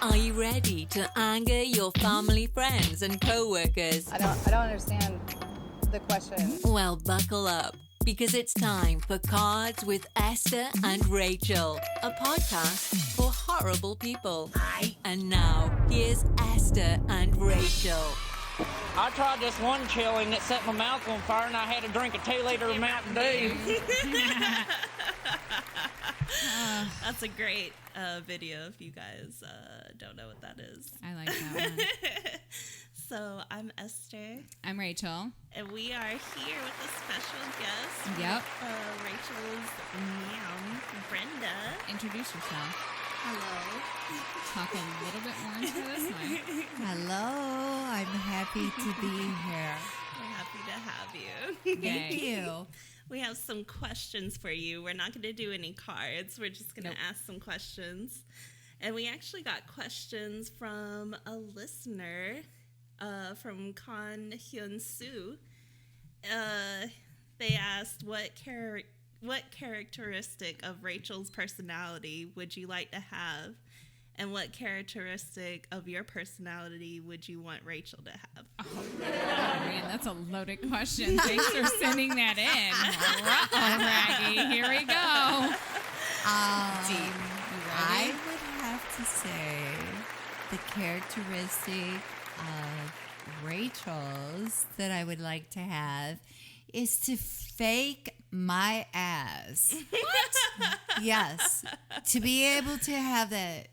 Are you ready to anger your family, friends, and co-workers? I don't understand the question. Well, buckle up, because it's time for Cards with Esther and Rachel, a podcast for horrible people. And now, here's Esther and Rachel. I tried this one chili and it set my mouth on fire and I had to drink a 2-liter of Mountain Dew. That's a great video if you guys don't know what that is. I like that one. So I'm Esther. I'm Rachel. And we are here with a special guest. Yep. Rachel's mom, Brenda. Introduce yourself. Hello. Talk a little bit more into this mic. Hello, I'm happy to be here. We're happy to have you. Thank you. We have some questions for you. We're not going to do any cards. We're just going to ask some questions. And we actually got questions from a listener from Kan Hyun Soo. They asked, what characteristic of Rachel's personality would you like to have? And what characteristic of your personality would you want Rachel to have? Oh man, that's a loaded question. Thanks for sending that in. Raggy, here we go. I would have to say the characteristic of Rachel's that I would like to have is to fake my ass. What? Yes. To be able to have that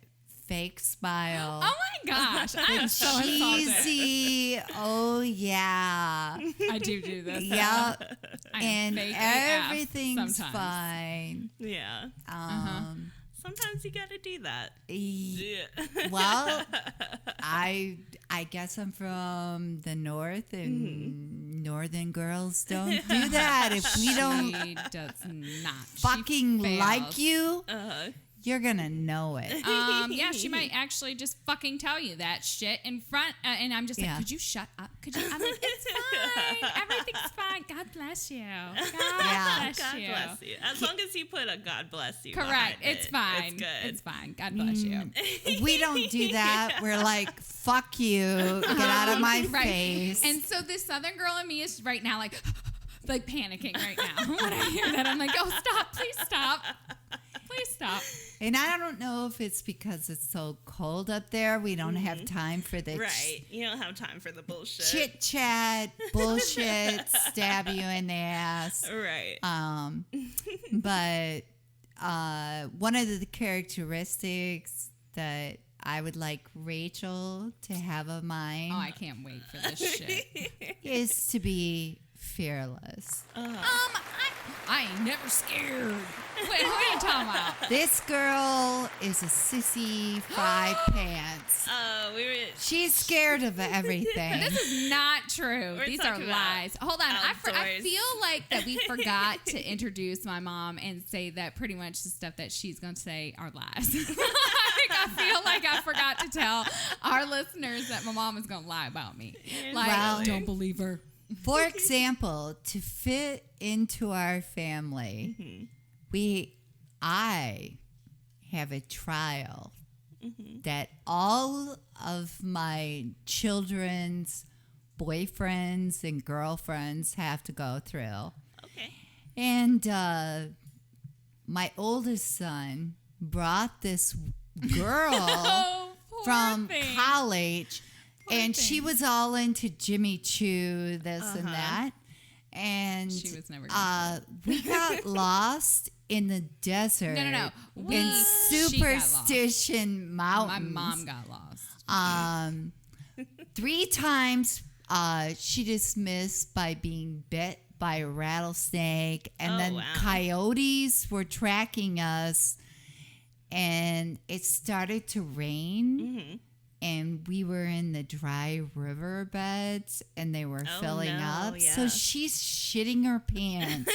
fake smile. Oh my gosh, I'm so insulted. Cheesy. Oh yeah. I do this. Yep. I'm And fake everything's sometimes. fine. Yeah. Sometimes you got to do that. Well, I guess I'm from the north, and northern girls don't do that. If we don't She does not. fucking She like fails. you, you're gonna know it. Yeah, she might actually just fucking tell you that shit in front, and I'm just like, could you shut up? Could you? I'm like, it's fine. Everything's fine. God bless you. God bless God you. bless you. As long as you put a God bless you. Correct. behind It's it, fine. It's good. It's fine. God bless you. We don't do that. We're like, fuck you, get out of my face. And so this southern girl in me is right now like panicking right now. When I hear that, I'm like, oh, stop. Please stop. Please stop. And I don't know if it's because it's so cold up there. We don't have time for the Right. You don't have time for the bullshit. chit chat, bullshit, stab you in the ass. Right. But one of the characteristics that I would like Rachel to have of mine Oh, I can't wait for this shit. is to be fearless. I ain't never scared. Wait, who are you talking about? This girl is a sissy five pants. She's scared of everything. This is not true. We're These are talking lies. Hold on. I outdoors. feel like that we forgot to introduce my mom and say that pretty much the stuff that she's going to say are lies. I feel like I forgot to tell our listeners that my mom is going to lie about me. Like, Well- don't believe her. For example, to fit into our family, I have a trial that all of my children's boyfriends and girlfriends have to go through. Okay. And my oldest son brought this girl Oh, poor from thing. college, and thing. she was all into Jimmy Choo, this and that. And She was never gonna we got lost in the desert. No. In She got lost. Superstition My Mountains. mom got lost. 3 times she dismissed by being bit by a rattlesnake, and then wow. coyotes were tracking us, and it started to rain. And we were in the dry riverbeds, and they were filling up. yeah. So she's shitting her pants.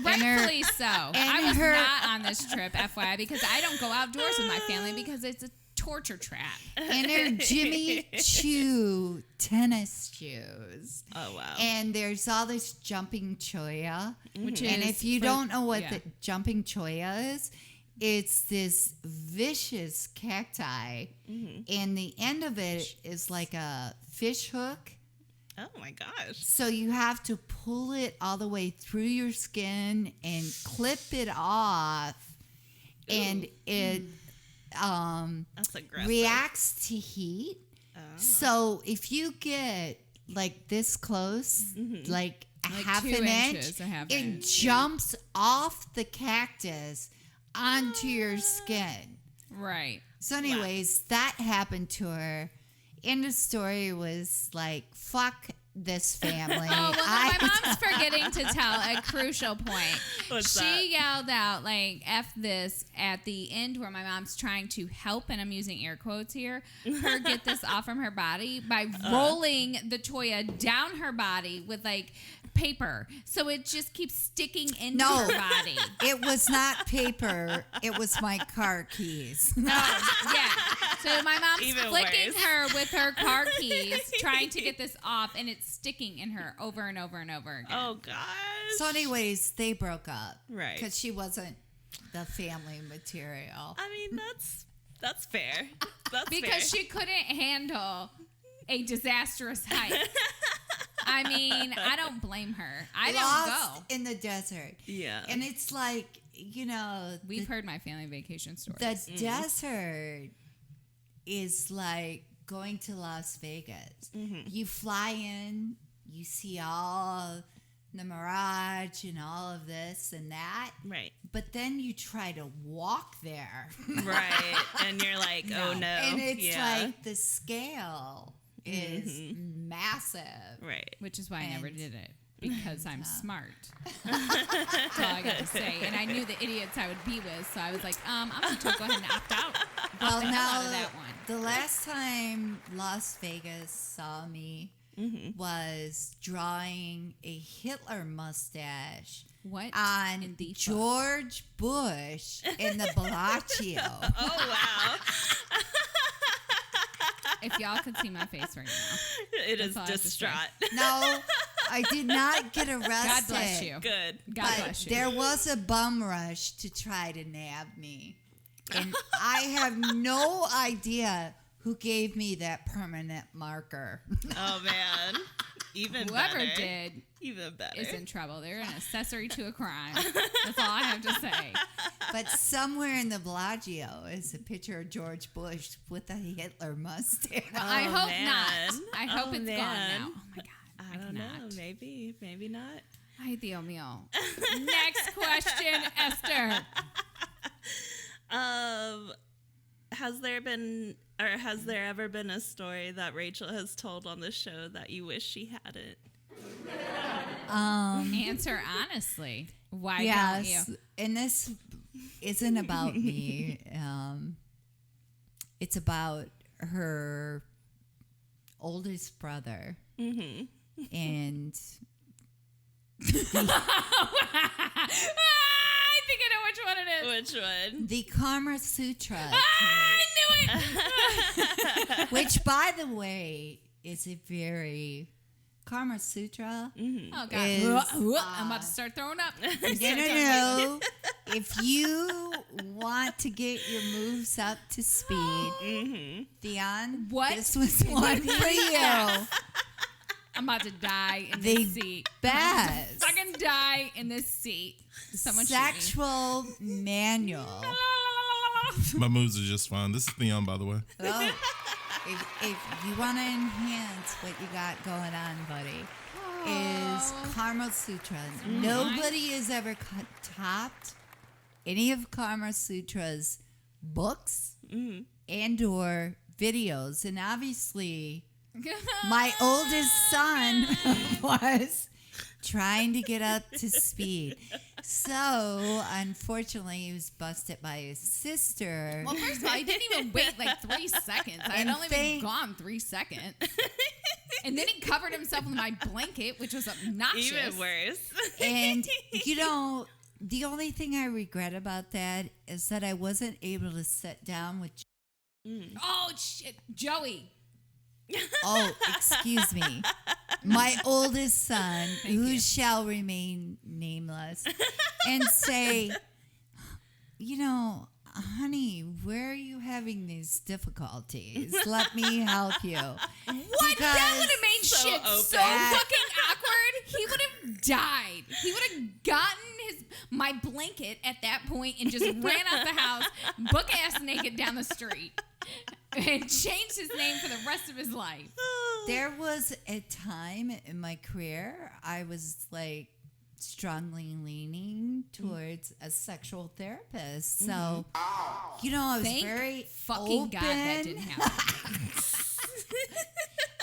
Rightfully so. I was her- not on this trip, FYI, because I don't go outdoors with my family because it's a torture trap. And her Jimmy Choo tennis shoes. Oh, wow. And there's all this jumping choya. Which And is if you for- don't know what yeah. the jumping choya is, It's this vicious cacti, and the end of it is like a fish hook. Oh my gosh. So you have to pull it all the way through your skin and clip it off, and it That's aggressive. reacts to heat. So if you get like this close, like half 2 an inches, inch, a half it inch. jumps off the cactus onto your skin. Right. So anyways, that happened to her. And the story was like, fuck this family. Oh, well, my mom's forgetting to tell a crucial point. What's she that? yelled out, like, F this at the end where my mom's trying to help, and I'm using air quotes here, her get this off from her body by rolling the Toya down her body with, like, paper. So it just keeps sticking into No. her body. It was not paper. It was my car keys. Yeah. So my mom's Even flicking worse. her with her car keys, trying to get this off, and it's sticking in her over and over and over again. Oh gosh. So anyways, they broke up. Right. Because she wasn't the family material. I mean, that's fair. That's Because fair. she couldn't handle a disastrous hike. I mean, I don't blame her. I don't Lost go. in the desert. Yeah. And it's like, you know, We've heard my family vacation stories. the desert is like going to Las Vegas. You fly in, you see all the mirage and all of this and that. Right. But then you try to walk there. Right. And you're like, oh no. And it's yeah. like the scale is massive. Right. Which is why I never And- did it. Because I'm smart. That's all I got to say. And I knew the idiots I would be with, so I was like, I'm going to go ahead and opt out. Well, the hell now out of that one. the last time Las Vegas saw me was drawing a Hitler mustache What on in the fuck? George Bush in the Bellagio. Oh wow. If y'all could see my face right now. It is all I have to say. distraught. No, I did not get arrested. God bless you. Good. God But bless you. there was a bum rush to try to nab me. And I have no idea who gave me that permanent marker. Oh man. Even Whoever better. did Even better. is in trouble. They're an accessory to a crime. That's all I have to say. But somewhere in the Bellagio is a picture of George Bush with a Hitler mustache. Well, I hope man. not. I hope Oh, it's man. gone now. Oh my God. I don't know. Maybe. Maybe not. Ay, Dios mío. Next question, Esther. Has there ever been a story that Rachel has told on the show that you wish she hadn't? Answer honestly. Why Yes, don't you? and this isn't about me. It's about her oldest brother. Mm-hmm. And I think I know which one it is. Which one? the Kama Sutra, I knew it. which, by the way, is a very Kama Sutra. Oh, God. Is, I'm about to start throwing up. No. If you want to get your moves up to speed, Theon, What? this was one for you. I'm about to die in The this seat. best Fucking die in this seat. Someone shoot sexual manual. me. My moves are just fine. This is Theon, by the way. Oh, if you want to enhance what you got going on, buddy, is Kama Sutra. Nobody has ever topped any of Kama Sutra's books and or videos. And obviously, my oldest son was trying to get up to speed. So, unfortunately, he was busted by his sister. Well, first of all, I didn't even wait like 3 seconds. I had And only been gone 3 seconds. And then he covered himself with my blanket, which was obnoxious. Even worse. And, you know, the only thing I regret about that is that I wasn't able to sit down with. Oh, shit. Joey. Oh, excuse me. My oldest son, who shall remain nameless, and say, honey, where are you having these difficulties? Let me help you. What? That would have made so shit open. so fucking awkward. He would have died. He would have gotten my blanket at that point and just ran out the house, buck ass naked down the street, and changed his name for the rest of his life. There was a time in my career I was like strongly leaning towards a sexual therapist. So, I was Thank very fucking open. God that didn't happen.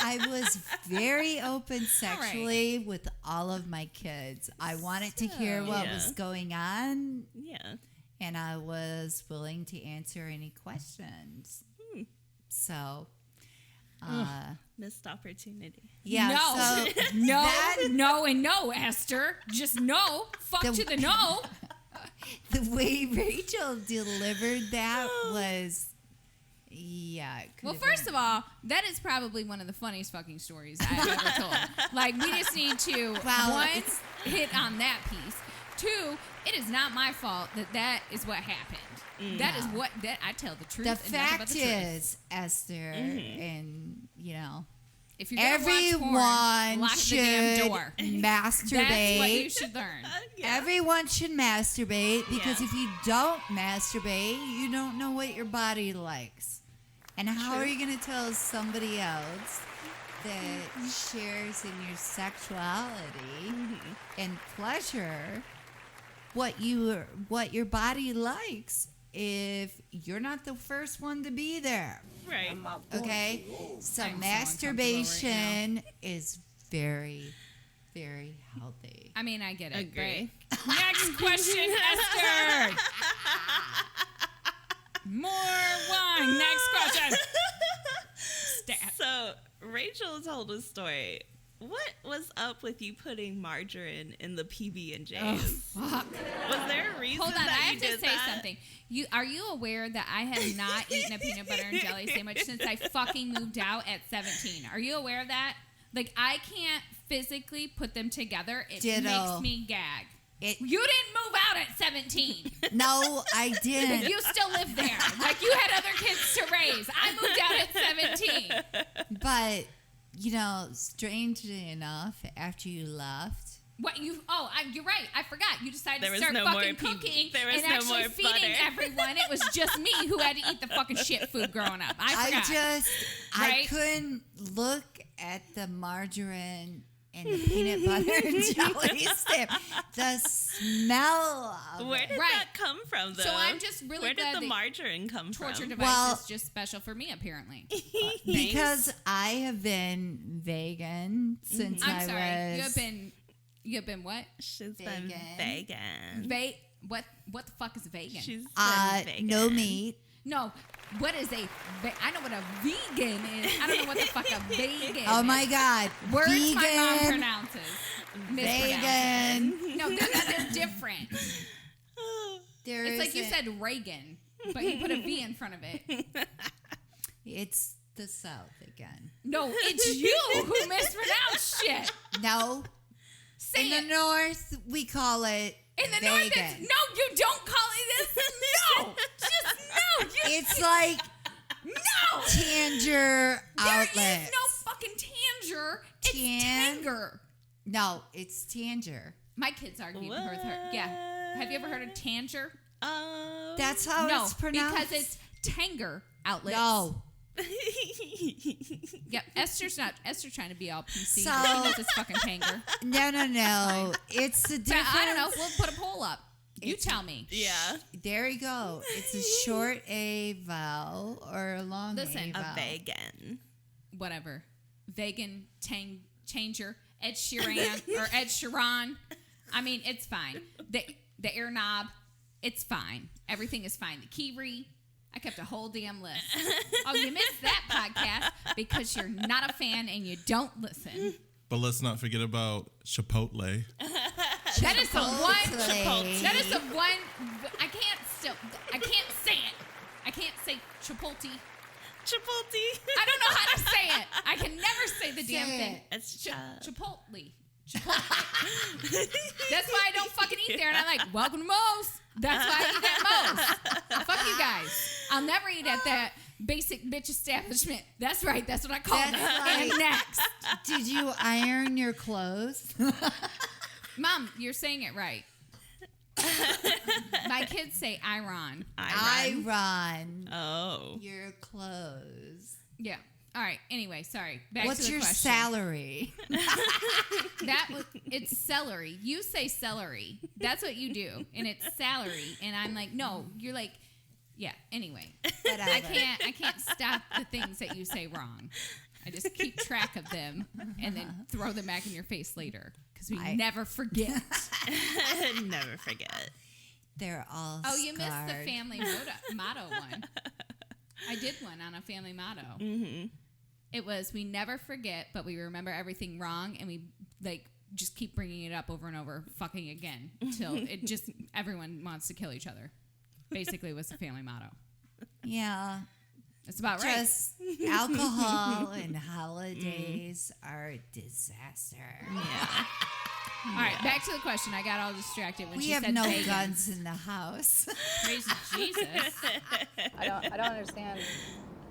I was very open sexually with all of my kids. I wanted to hear what was going on. Yeah. And I was willing to answer any questions. So, Missed opportunity. yeah. No. So No, Esther. Just no. Fuck to the no. the way Rachel delivered that was, yeah. Well, first of all, that is probably one of the funniest fucking stories I've ever told. Like, we just need to, one, hit on that piece. Two, it is not my fault that is what happened. That is what, that I tell the truth. The and nothing but fact the truth. is, Esther, and If you're gonna watch porn, everyone lock the should damn door. masturbate. That's what you should learn. Everyone should masturbate because if you don't masturbate, you don't know what your body likes. And how are you going to tell somebody else that shares in your sexuality and pleasure what your body likes if you're not the first one to be there? Right. Okay? So I'm so masturbation is very, very healthy. I mean, I get it. Agree. But next question, Esther. More wine. Next question. Stat. So Rachel told a story. What was up with you putting margarine in the PB&Js? Oh, fuck. Was there a reason Hold on, that I you have to did say that? something. Are you aware that I have not eaten a peanut butter and jelly sandwich since I fucking moved out at 17? Are you aware of that? Like, I can't physically put them together. It Ditto. makes me gag. You didn't move out at 17. No, I didn't. You still live there. Like, you had other kids to raise. I moved out at 17. But, strangely enough, after you left, What you're right. I forgot. You decided There to was start no fucking more cooking there was and no actually more feeding butter. everyone. It was just me who had to eat the fucking shit food growing up. I forgot. I Right? couldn't look at the margarine and the peanut butter and jelly stamp. The smell of Where it. did Right. that come from, though? So I'm just really Where glad did the that margarine come Torture from? device Well- is just special for me, apparently. Because I have been vegan since I'm I sorry. was. You have been what? She's Vegan. been vegan. What the fuck is vegan? She's been vegan. no meat. No. What is I know what a vegan is. I don't know what the fuck a vegan Oh is. my God. Words vegan. my mom pronounces. Mispronounces. Vegan. No, they're different. There It's like you isn't- said Reagan, but you put a V in front of it. It's the South again. No, it's you who mispronounced shit. No. Say In it. the North, we call it In the vegan. North, no, you don't call it this. No, just no. It's like No. Tanger There outlets. is no fucking Tanger. It's Tan- Tanger. No, it's Tanger. My kids argued with her. Yeah. Have you ever heard of Tanger? That's how No, it's pronounced. because it's Tanger outlets. No. Yep. Esther's trying to be all PC. So- But she knows it's fucking Tanger. No. It's the But difference. I don't know. We'll put a poll up. You tell me. Yeah. There you go. It's a short A vowel or a long Listen, A A vowel. vegan. Whatever. Vegan, changer, Ed Sheeran or Ed Sheeran. I mean, it's fine. The air knob, it's fine. Everything is fine. The Kiwi, I kept a whole damn list. Oh, you missed that podcast because you're not a fan and you don't listen. But let's not forget about Chipotle. That is the one. Chipotle. That is the one. I can't say it. I can't say Chipotle. Chipotle. I don't know how to say it. I can never say the damn Say thing. it. It's Chipotle. That's why I don't fucking eat there. And I'm like, welcome to Moe's. That's why I eat at Moe's. Fuck you guys. I'll never eat at that basic bitch establishment. That's right. That's what I call it. Right. And next. Did you iron your clothes? Mom, you're saying it right. My kids say iron. Iron. Oh. Your clothes. Yeah. All right. Anyway, sorry. Back What's to the your question. salary? It's celery. You say celery. That's what you do, and it's salary. And I'm like, no. You're like, yeah. Anyway, I can't stop the things that you say wrong. I just keep track of them and then throw them back in your face later because we never forget. Never forget. They're all Oh, you missed scarred. the family motto one. I did one on a family motto. Mm-hmm. It was, we never forget, but we remember everything wrong, and we like just keep bringing it up over and over, fucking again, till it just, everyone wants to kill each other. Basically was the family motto. Yeah. That's about right. Just alcohol and holidays are a disaster. Yeah. All right, back to the question. I got all distracted when We she have said no pagan. guns in the house. Praise Jesus. I don't understand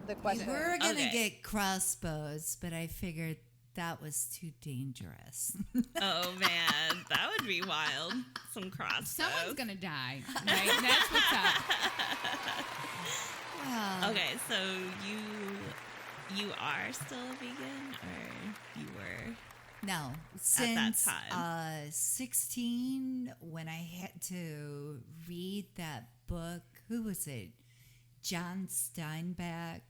the We question. were going to Okay. get crossbows, but I figured that was too dangerous. Oh, man. That would be wild. Some crossbows. Someone's going to die, right? That's what's up. Well, Okay, so you are still a vegan, or you were? no, since time. 16, when I had to read that book, who was it? John Steinbeck,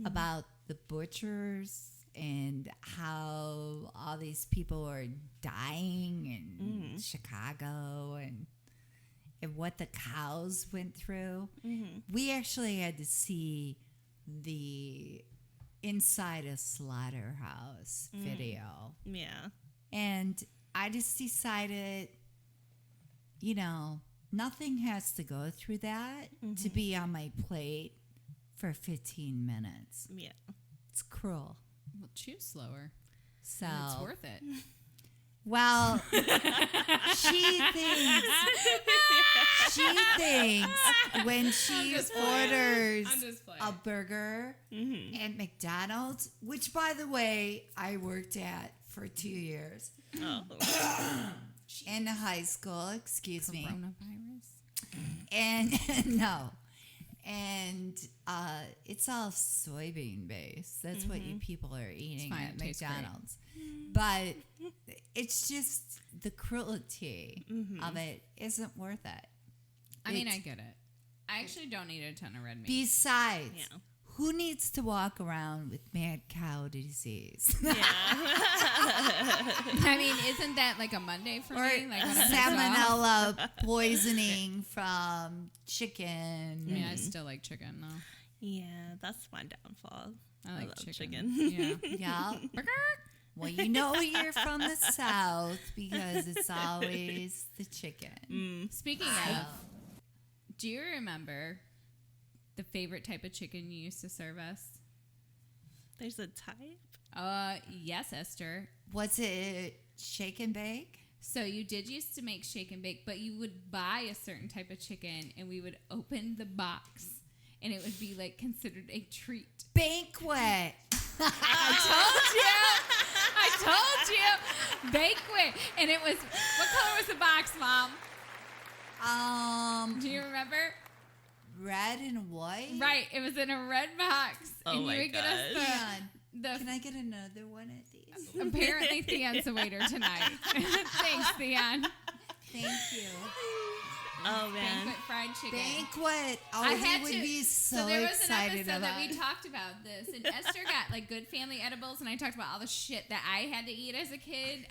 about the butchers and how all these people are dying in Chicago and what the cows went through. We actually had to see the inside a slaughterhouse video. Yeah. And I just decided, nothing has to go through that to be on my plate for 15 minutes. Yeah. It's cruel. Well, choose slower. So, It's worth it. well, she thinks when she orders I'm just playing. a burger at McDonald's, which, by the way, I worked at for 2 years Oh. in high school, excuse me. Coronavirus. And no. And it's all soybean based. That's what you people are eating fine. at It tastes great. McDonald's. But it's just the cruelty of it isn't worth it. I mean, It's- I get it. I actually don't need a ton of red meat. Besides, Yeah. who needs to walk around with mad cow disease? Yeah. I mean, isn't that like a Monday for Or me? Like when I'm salmonella poisoning from chicken. I mean, I still like chicken though. Yeah, that's my downfall. I like love chicken. Yeah. Yeah. Well, you're from the South because it's always the chicken. Speaking of, do you remember the favorite type of chicken you used to serve us? There's a type? Yes, Esther. Was it shake and bake? So you did used to make shake and bake, but you would buy a certain type of chicken and we would open the box and it would be like considered a treat. Banquet. I told you. Banquet. And it was, what color was the box, Mom? Do you remember? Red and white. Right. It was in a red box. Oh and my you would get us Theon, the can I get another one of these? apparently Theon's the waiter tonight. Thanks, Theon. Thank you. Oh, man. Banquet fried chicken. Banquet. Oh, I he had would to. be so there was excited an episode about that we talked about this, and Esther got like good family edibles, and I talked about all the shit that I had to eat as a kid.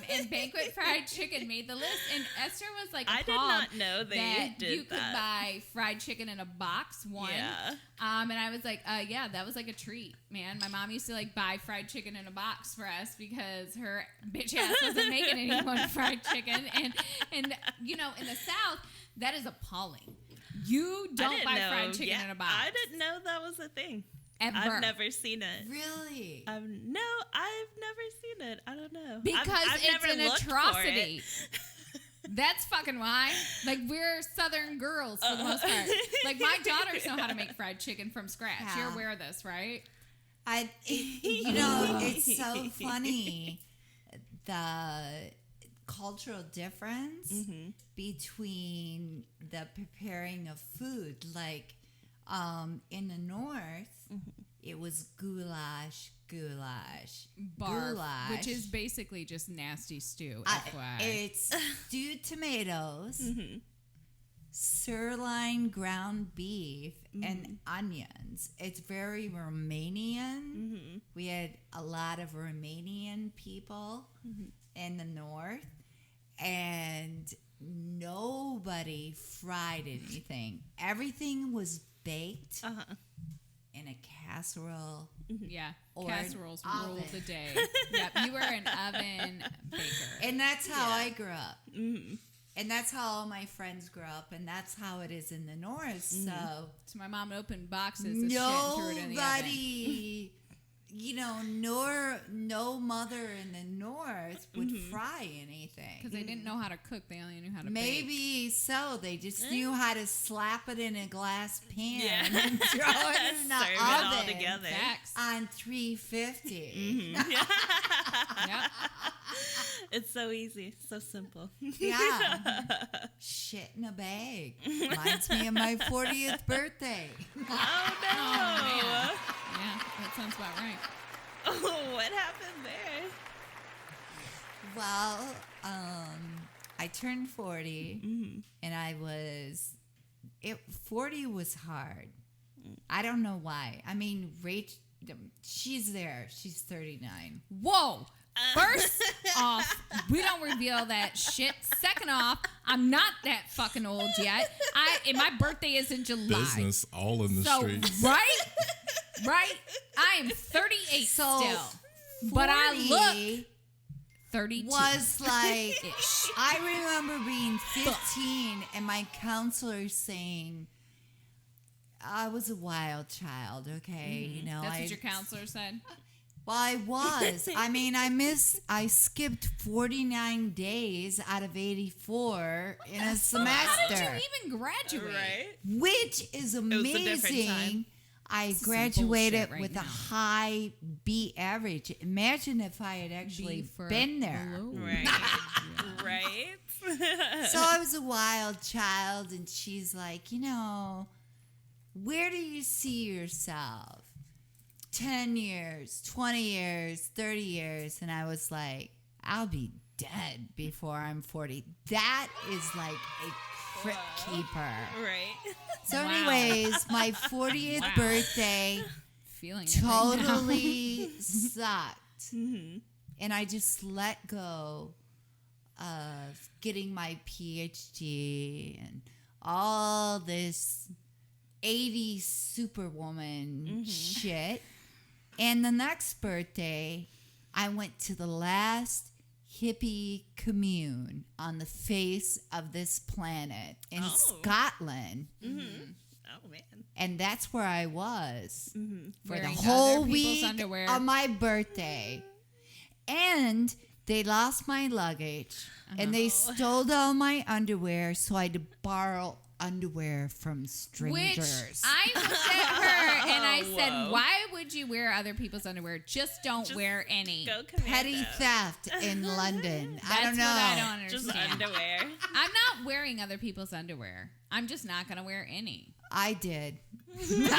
And banquet fried chicken made the list, and Esther was like, I did appalled not know they that did you could that. buy fried chicken in a box. One, Yeah. and I was like, yeah, that was like a treat, man. My mom used to like buy fried chicken in a box for us because her bitch ass wasn't making anyone fried chicken, and in the South. That is appalling. You don't buy fried chicken in a box. I didn't know that was a thing. Ever. I've never seen it. Really? No, I've never seen it. I don't know. Because I've it's never an looked for atrocity. it. That's fucking why. Like, we're Southern girls for the most part. Like, my daughters know how to make fried chicken from scratch. Yeah. You're aware of this, right? It's so funny, the cultural difference between the preparing of food. Like, in the North, it was goulash, Barf, goulash. which is basically just nasty stew, FYI. It's stewed tomatoes, sirloin ground beef, and onions. It's very Romanian. We had a lot of Romanian people in the North, and nobody fried anything. Everything was baked in a casserole. Yeah, Or casseroles an rule oven. the day. Yep, you were an oven baker. And that's how I grew up. And that's how all my friends grew up. And that's how it is in the North. So So my mom opened boxes of shit and threw it in the oven. nobody, no mother in the North would fry anything. Because they didn't know how to cook. They only knew how to bake. Maybe so. They just knew how to slap it in a glass pan and throw it in the Serve it all oven together. Facts. on 350. Yep. It's so easy, so simple. Yeah. Shit in a bag. Reminds me of my 40th birthday. Oh no! Yeah, that sounds about right. Oh, what happened there? Well, I turned 40 and 40 was hard. I don't know why. I mean, Rach, she's there. She's 39. Whoa! First off, we don't reveal that shit. Second off, I'm not that fucking old yet. And my birthday is in July. Business all in the streets. Right? I am 38 still. But I 40 look 32. was like, I remember being 15 and my counselor saying, I was a wild child, okay? That's what your counselor said? Well, I was. I mean, I skipped 49 days out of 84 in a semester. How did you even graduate? Right? Which is a different amazing. time. I some graduated bullshit right with now. a high B average. Imagine if I had actually B for been there. below. Right. Right? So I was a wild child, and she's like, where do you see yourself? 10 years, 20 years, 30 years. And I was like, I'll be dead before I'm 40. That is like a crypt keeper. Right. So Wow. anyways, my 40th birthday Feeling it right now. totally sucked. And I just let go of getting my PhD and all this 80s superwoman shit. And the next birthday, I went to the last hippie commune on the face of this planet in Scotland. Oh man. And that's where I was for Wearing the whole other people's week underwear. of my birthday. And they lost my luggage and they stole all my underwear, so I had to borrow underwear from Which strangers. I looked at her and I said, Whoa. why would you wear other people's underwear? Just don't wear any. Go commando. Petty theft in London. I That's don't know. what I don't Just understand. underwear. I'm not wearing other people's underwear. I'm just not going to wear any. I did. Man,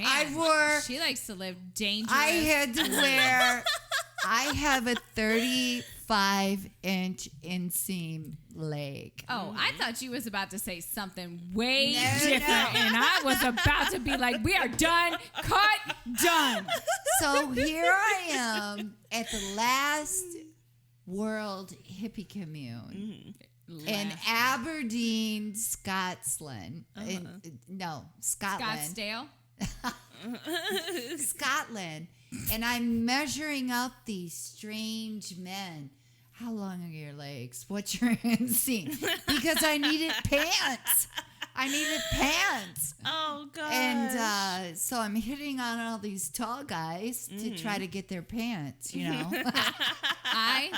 I wore. she likes to live dangerous. I had to wear. I have a 35-inch inseam leg. Oh, I thought you was about to say something way No, different, no. and I was about to be like, "We are done, cut, done." So here I am at the last World Hippie Commune in Aberdeen, Scotland. Scotland. Scottsdale. Scotland. And I'm measuring up these strange men. How long are your legs? What's your inseam? Because I needed pants. I needed pants. Oh, gosh. And so I'm hitting on all these tall guys to try to get their pants, you know. I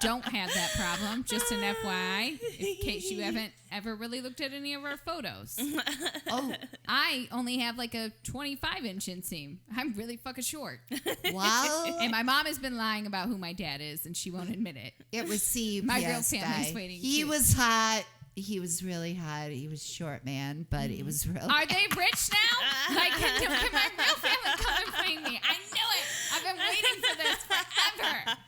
don't have that problem. Just an FYI, in case you haven't ever really looked at any of our photos. Oh, I only have like a 25-inch inseam. I'm really fucking short. well, And my mom has been lying about who my dad is, and she won't admit it. it was CUPS My real family's guy. waiting, He too. was hot. He was really hot. He was short, man, but it was really. Are they rich now? Like, can my real family come and find me? I knew it. I've been waiting for this forever.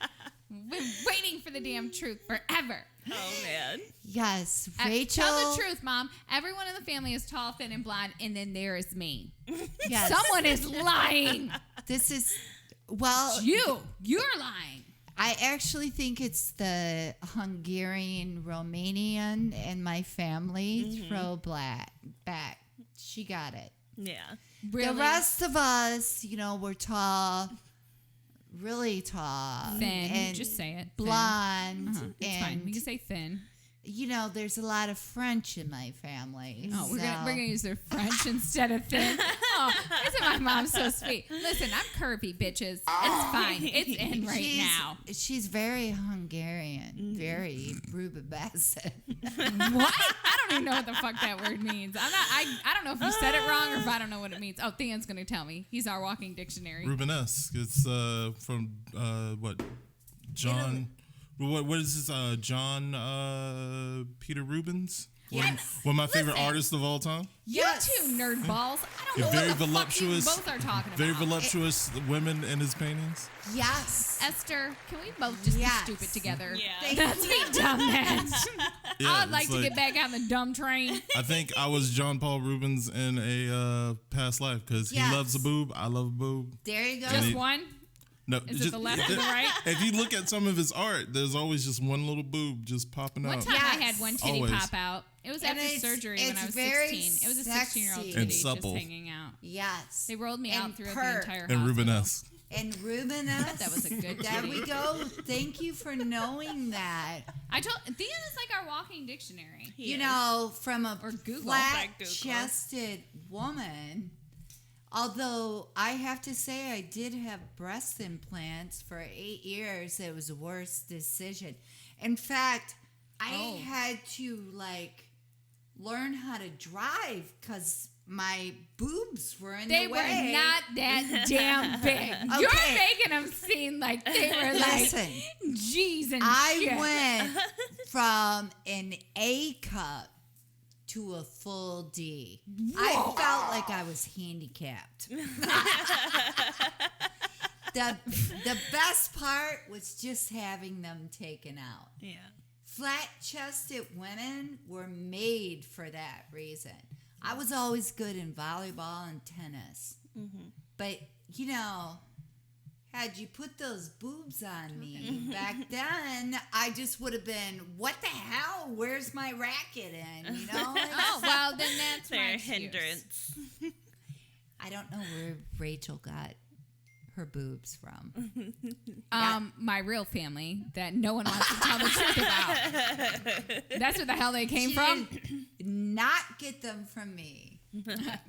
Been waiting for the damn truth forever. Oh, man. Yes, Rachel. Tell the truth, Mom. Everyone in the family is tall, thin, and blonde, and then there is me. Yes. Someone is lying. This is, well, You're lying. I actually think it's the Hungarian Romanian in my family throw back. She got it. Yeah. Really? The rest of us, we're tall, really tall. Thin. And Just say it. Thin. blonde. It's fine. And, We can say thin. there's a lot of French in my family. Oh, we're so- gonna use their French instead of thin. Oh, isn't my mom so sweet? Listen, I'm curvy, bitches. It's fine. It's in right now. She's very Hungarian, very rubabasset. What? I don't even know what the fuck that word means. I don't know if you said it wrong or if I don't know what it means. Oh, Theon's gonna tell me. He's our walking dictionary. Rubenesque. It's from what? John. What is this? John Peter Rubens. Yes. One of my favorite Listen. artists of all time. You two nerd balls. I don't know Very what the voluptuous. fuck you both are talking about. Very voluptuous women in his paintings. Yes. Esther, can we both just Yes. be stupid together? Yeah. Let's be dumbass. Yeah, I'd it's like to get back on the dumb train. I think I was John Paul Rubens in a past life because Yes. he loves a boob. I love a boob. There you go. Just he- one? No, Is it the left or the right? If you look at some of his art, there's always just one little boob just popping One out. time I Yes. had one titty Always. pop out. It was And after it's- surgery when it's I was very 16. It was a 16-year-old sexy. titty And just supple. hanging out. Yes. They rolled me And out through the pert. entire And hospital. Rubenesque. And Rubenesque. That was a good There titty. we go. Thank you for knowing that. I told Theon is like our walking dictionary. From a Or Google. flat-chested woman. Although I have to say I did have breast implants for 8 years. It was the worst decision. In fact, I had to learn how to drive because my boobs were in They the were way. not that damn big. You're Okay. making them seem like they were like Listen, G's and I shit. went from an A cup to a full D. I felt like I was handicapped. The best part was just having them taken out. Yeah. Flat-chested women were made for that reason. I was always good in volleyball and tennis. But, had you put those boobs on me back then, I just would have been, what the hell? Where's my racket in? Oh, well, then that's my Their excuse. hindrance. I don't know where Rachel got her boobs from. My real family that no one wants to tell the truth about. That's where the hell they came She from. did not get them from me.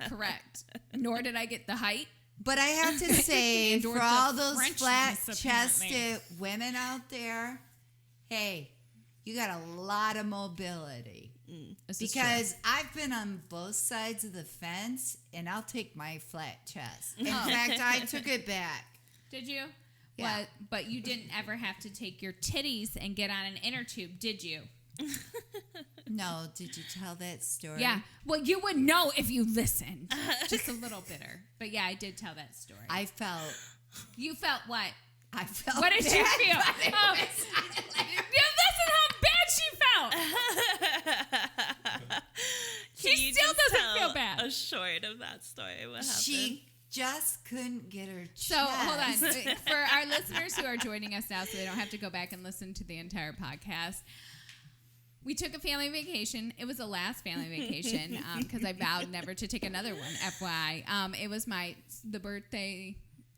Correct. Nor did I get the height. But I have to say, And or for the all those Frenchness, flat-chested apparently. women out there, hey, you got a lot of mobility. This is true. Because I've been on both sides of the fence, and I'll take my flat chest. In fact, I took it back. Did you? Yeah. But you didn't ever have to take your titties and get on an inner tube, did you? No, did you tell that story? Yeah. Well, you would know if you listened. Just a little bitter. But yeah, I did tell that story. I felt You felt what? I felt What did you bad, feel? but it Oh, was- you listen how bad she felt. She Can you still just doesn't feel tell bad. A short of that story. What happened? She just couldn't get her chest. So hold on. For our listeners who are joining us now, so they don't have to go back and listen to the entire podcast. We took a family vacation. It was the last family vacation because I vowed never to take another one. FYI, it was the birthday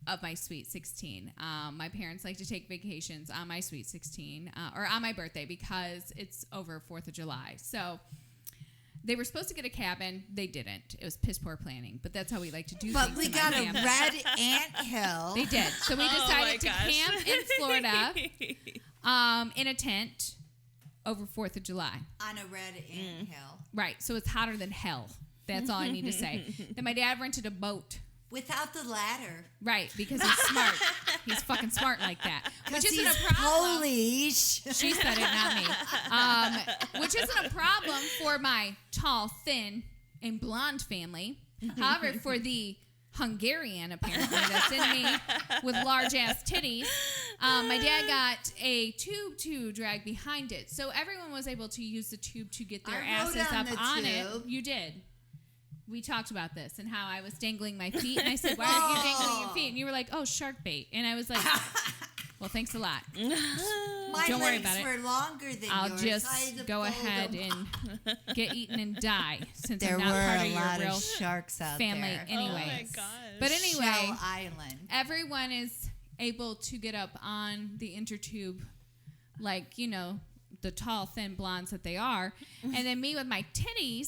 of my sweet 16. My parents like to take vacations on my sweet 16 or on my birthday because it's over 4th of July. So They were supposed to get a cabin. They didn't. It was piss poor planning. But that's how we like to do But things. we in my got a family. red anthill. They did. So we decided to camp in Florida in a tent over 4th of July. On a red anthill. Right. So it's hotter than hell. That's all I need to say. Then my dad rented a boat. Without the ladder. Right, because he's smart. He's fucking smart like that. Which isn't he's a problem. Polish. She said it, not me. Which isn't a problem for my tall, thin, and blonde family. However, for the Hungarian, apparently, that's in me with large-ass titties, my dad got a tube to drag behind it. So everyone was able to use the tube to get their I wrote asses on up the on it. tube. You did. We talked about this and how I was dangling my feet. And I said, why are you dangling your feet? And you were like, oh, shark bait. And I was like, well, thanks a lot. My Don't worry legs about it. were longer than I'll yours. I had just to go fold ahead them. and get eaten and die since There I'm were not part a of lot your real of sharks out family there. anyway. Oh my gosh. But anyway, Shell Island. everyone is able to get up on the intertube like, you know, the tall, thin blondes that they are. And then me with my titties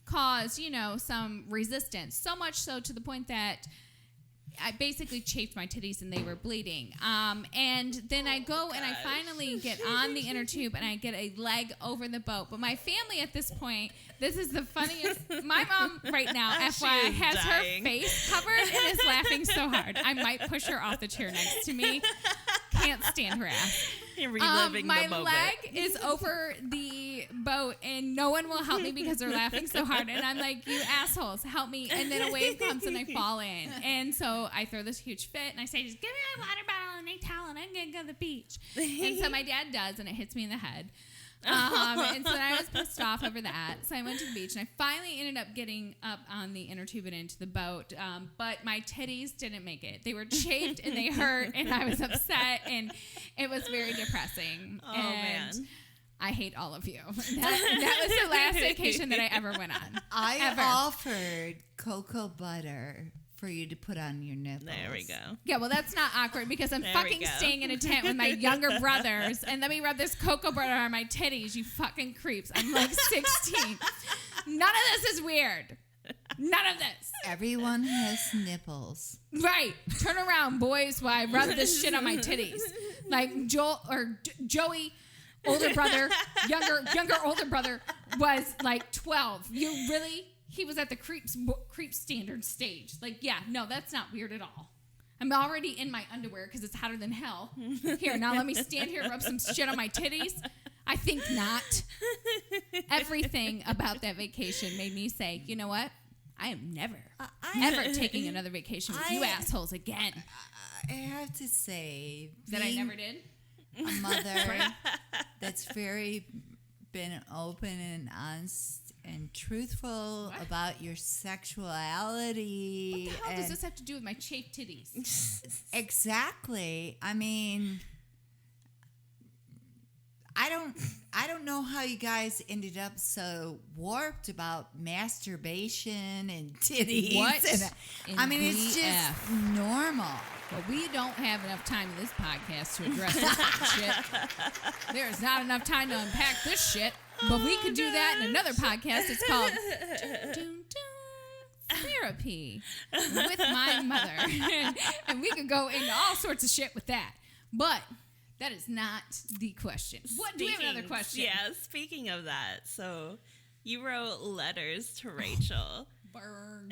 caused, you know, some resistance. So much so to the point that I basically chafed my titties and they were bleeding. And then I go and I finally get on the inner tube and I get a leg over the boat. But my family at this point, this is the funniest. My mom right now, FYI, has dying. her face covered and is laughing so hard. I might push her off the chair next to me. Can't stand her ass. You're reliving My the moment. leg is over the boat and no one will help me because they're laughing so hard. And I'm like, you assholes, help me. And then a wave comes and I fall in. And so I throw this huge fit and I say, just give me my water bottle and a towel and I'm going to go to the beach. And so my dad does and it hits me in the head. And so then I was pissed off over that. So I went to the beach and I finally ended up getting up on the inner tube and into the boat. But my titties didn't make it. They were chafed and they hurt and I was upset and it was very depressing. Oh, and man. I hate all of you. That was the last vacation that I ever went on. I Ever. offered cocoa butter for you to put on your nipples. There we go. Yeah, well, that's not awkward because I'm There we fucking go. staying in a tent with my younger brothers and let me rub this cocoa butter on my titties, you fucking creeps. I'm like 16. None of this is weird. None of this. Everyone has nipples. Right. Turn around, boys, while I rub this shit on my titties. Like Joey, older brother, younger older brother was like 12. You really? He was at the creep standard stage. Like, yeah, no, that's not weird at all. I'm already in my underwear because it's hotter than hell. Here, now let me stand here and rub some shit on my titties. I think not. Everything about that vacation made me say, you know what? I am never, ever taking another vacation with you assholes again. I have to say That I being never did. a mother that's very been open and honest and truthful about your sexuality. What the hell does and- this have to do with my chafed titties? Exactly. I mean, I don't know how you guys ended up so warped about masturbation and titties. What And, I mean, it's in the just F? normal. But we don't have enough time in this podcast to address this kind of shit. There is not enough time to unpack this shit. But we could do that in another podcast. It's called Dun, Dun, Dun, Therapy with My Mother. And we could go into all sorts of shit with that. But that is not the question. What? Do we have another question? Yeah, speaking of that, so you wrote letters to Rachel. Burn.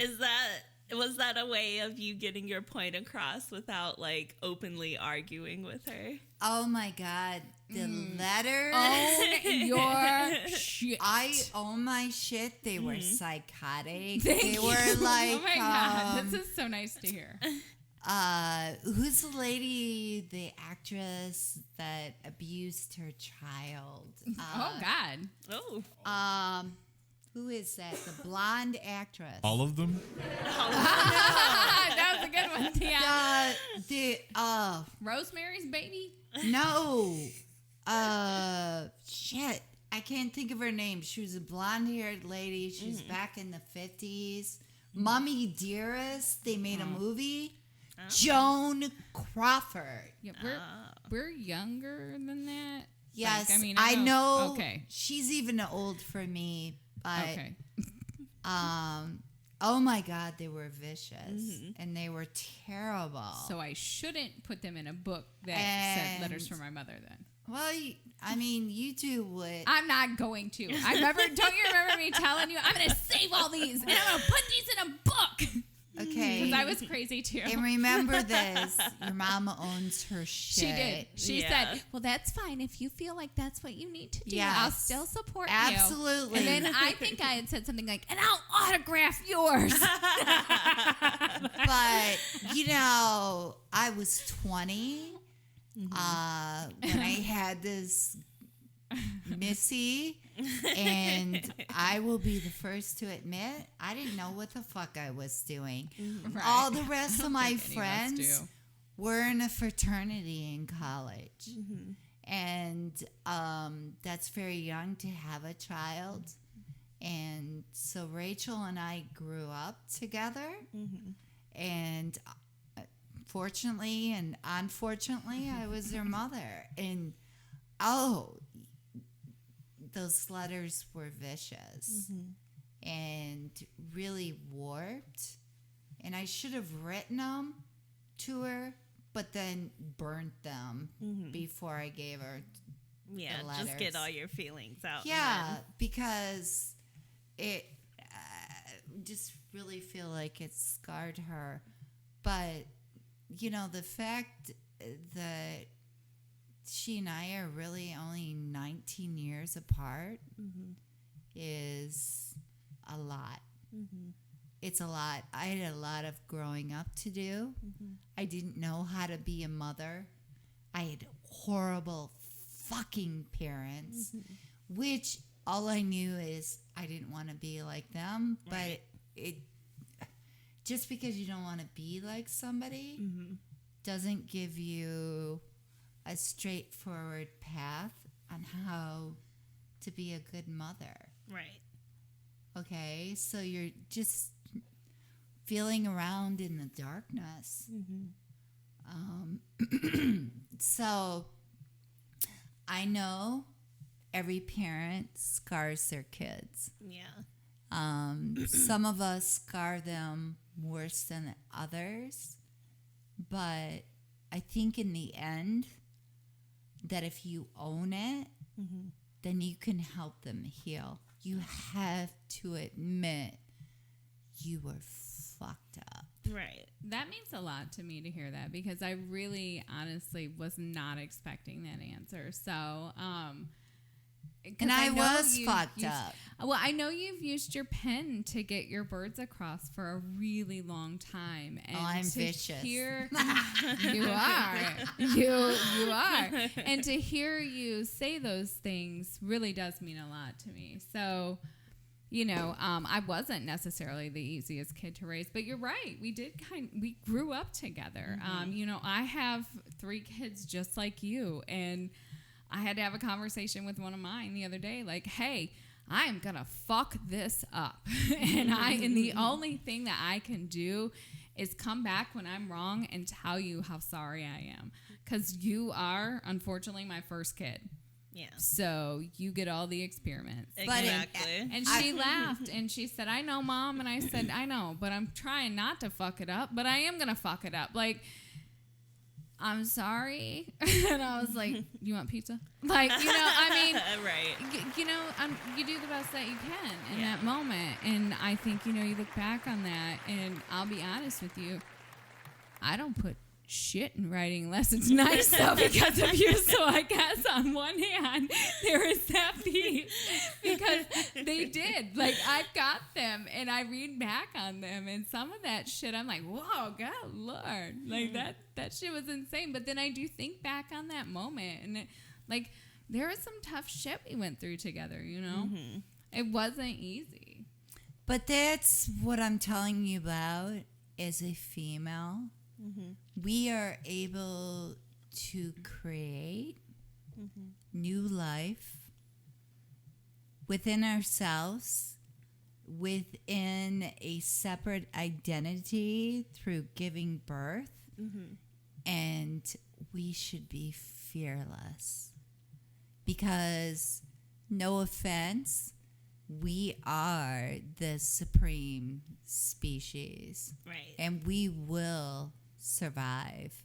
Was that a way of you getting your point across without like openly arguing with her? Oh my God. The letter. Own your shit. I own my shit. They were psychotic. Thank they you. were like, oh my God, this is so nice to hear. who's the lady, the actress that abused her child? Oh God. Oh. Who is that? The blonde actress. All of them? That was a good one. Yeah. Rosemary's Baby. No. Shit. I can't think of her name. She was a blonde-haired lady. She was back in the 50s. Mommy Dearest. They made a movie. Joan Crawford. Yeah, we're younger than that. Yes, Like, I know. Okay. She's even old for me. But Okay. oh my God, they were vicious and they were terrible. So I shouldn't put them in a book that said letters from my mother then. Well, you do what. I'm not going to. Don't you remember me telling you, I'm going to save all these and I'm going to put these in a book? Okay. Because I was crazy too. And remember this, your mama owns her shit. She did. She said, well, that's fine. If you feel like that's what you need to do, I'll still support you. Absolutely. And then I think I had said something like, and I'll autograph yours. But, I was 20 when I had this Missy, and I will be the first to admit I didn't know what the fuck I was doing. Right. All the rest of my think any of us friends do. were in a fraternity in college, and that's very young to have a child. And so Rachel and I grew up together, and fortunately and unfortunately, I was their mother. And those letters were vicious and really warped. And I should have written them to her, but then burnt them before I gave her the letters. Just get all your feelings out. Yeah, because it just really feel like it scarred her. But, the fact that she and I are really only 19 years apart is a lot. It's a lot. I had a lot of growing up to do. I didn't know how to be a mother. I had horrible fucking parents, which all I knew is I didn't want to be like them. But it just because you don't want to be like somebody doesn't give you a straightforward path on how to be a good mother. Right. Okay, so you're just feeling around in the darkness. So I know every parent scars their kids. Yeah. Some of us scar them worse than others, but I think in the end that if you own it, then you can help them heal. You have to admit you were fucked up. Right. That means a lot to me to hear that, because I really honestly was not expecting that answer. So, and I was fucked up. Well, I know you've used your pen to get your words across for a really long time. And I'm to vicious. Hear, you are. You are. And to hear you say those things really does mean a lot to me. So, I wasn't necessarily the easiest kid to raise, but you're right. We grew up together. I have 3 kids just like you, and I had to have a conversation with one of mine the other day, like, hey, I am going to fuck this up. and the only thing that I can do is come back when I'm wrong and tell you how sorry I am. Because you are, unfortunately, my first kid. Yeah. So you get all the experiments. Exactly. And she laughed and she said, I know, Mom. And I said, I know, but I'm trying not to fuck it up, but I am going to fuck it up. Like, I'm sorry. And I was like, you want pizza? Like, Right. You do the best that you can in that moment. And I think, you look back on that, and I'll be honest with you, I don't put shit in writing unless it's nice though because of you. So I guess on one hand there is that piece, because they did, like, I've got them and I read back on them, and some of that shit I'm like, whoa, God Lord, like that shit was insane. But then I do think back on that moment, and there was some tough shit we went through together. It wasn't easy. But that's what I'm telling you about as a female. We are able to create new life within ourselves, within a separate identity through giving birth, and we should be fearless. Because, no offense, we are the supreme species. Right. And we will survive.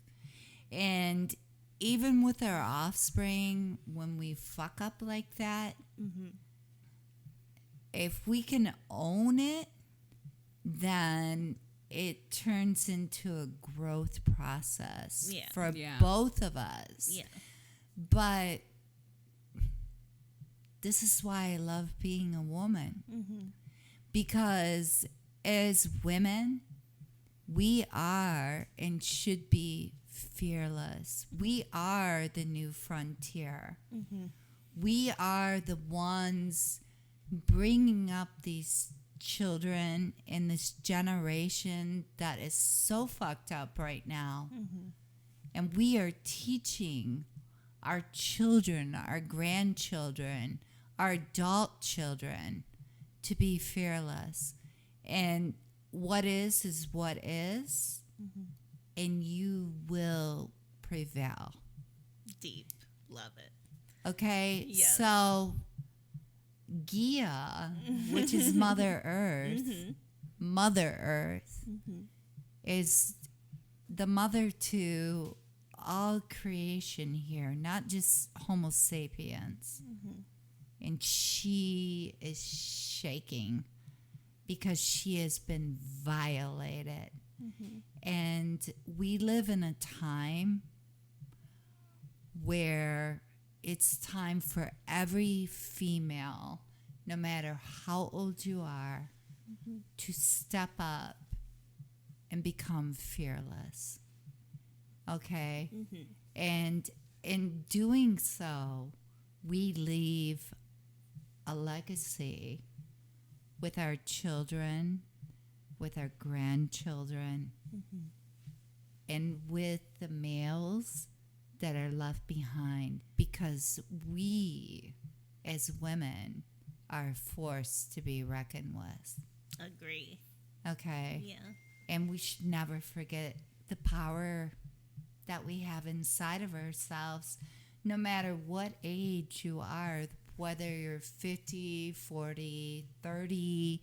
And even with our offspring, when we fuck up like that, if we can own it, then it turns into a growth process for both of us. Yeah. But this is why I love being a woman. Because as women, we are and should be fearless. We are the new frontier. We are the ones bringing up these children in this generation that is so fucked up right now. And we are teaching our children, our grandchildren, our adult children to be fearless. And what is what is, and you will prevail. Deep. Love it. Okay? Yes. So, Gaia, which is Mother Earth, is the mother to all creation here, not just Homo sapiens. And she is shaking because she has been violated. And we live in a time where it's time for every female, no matter how old you are, to step up and become fearless. Okay? And in doing so, we leave a legacy with our children, with our grandchildren, and with the males that are left behind, because we as women are a force to be reckoned with. Agree. Okay? Yeah. And we should never forget the power that we have inside of ourselves, no matter what age you are, whether you're 50, 40, 30,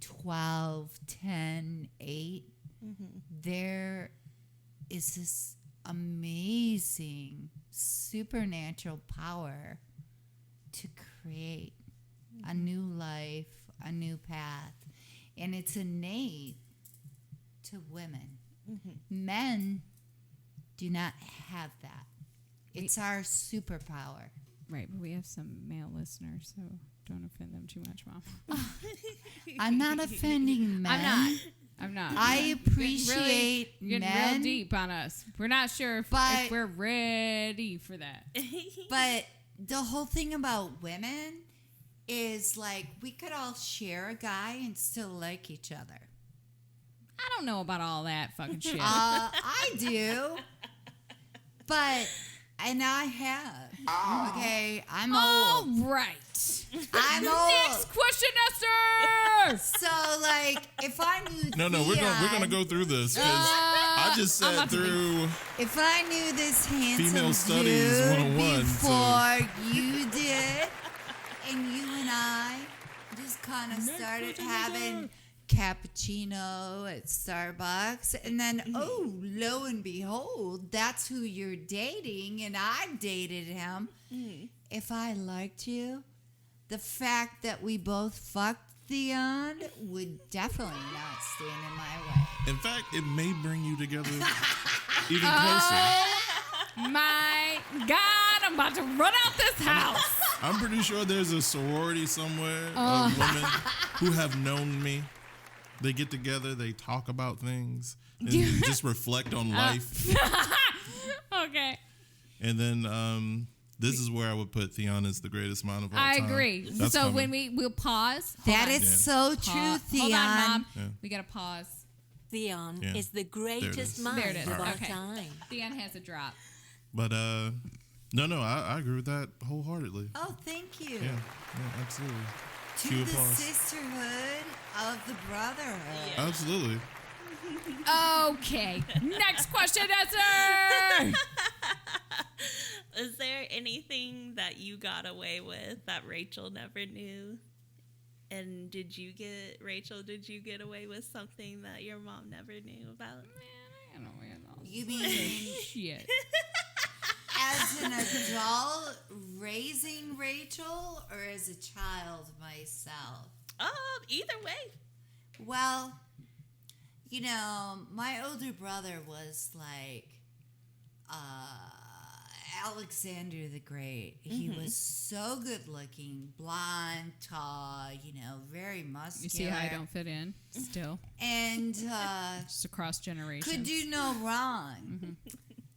12, 10, 8, there is this amazing supernatural power to create a new life, a new path. And it's innate to women. Men do not have that. It's our superpower. Right, but we have some male listeners, so don't offend them too much, Mom. I'm not offending men. I'm not. I appreciate you're getting men. real deep on us. We're not sure if we're ready for that. But the whole thing about women is like we could all share a guy and still like each other. I don't know about all that fucking shit. I do. But, and I have. Okay, I'm all old. right. I'm old. Next question, Esther. So, like, if I knew No, we're gonna go through this because I just sat through if I knew this handsome Female Studies dude 101 before you did, and you and I just kind of started having cappuccino at Starbucks, and then lo and behold, that's who you're dating, and I dated him. If I liked you, the fact that we both fucked Theon would definitely not stand in my way. In fact, it may bring you together even closer. My God, I'm about to run out this house. I'm pretty sure there's a sorority somewhere of women who have known me. They get together, they talk about things, and just reflect on life. Okay. And then this is where I would put Theon as the greatest mind of all I time. agree. That's so coming. when we'll pause. That is so true, Theon. Hold on, Mom. Yeah. We got to pause. Theon Yeah. is the greatest is. mind There it is. of our Okay. time. Theon has a drop. But no, I agree with that wholeheartedly. Oh, thank you. Yeah, absolutely. To Cue the applause. sisterhood of the brotherhood. Absolutely. Okay. Next question, Esther. Is there anything that you got away with that Rachel never knew? And Rachel, did you get away with something that your mom never knew about? Man, I don't know. You mean Shit. as an adult raising Rachel or as a child myself? Either way. Well, you know, my older brother was like Alexander the Great. He was so good looking, blonde, tall, you know, very muscular. You see how I don't fit in still? And Just across generations. could do no wrong.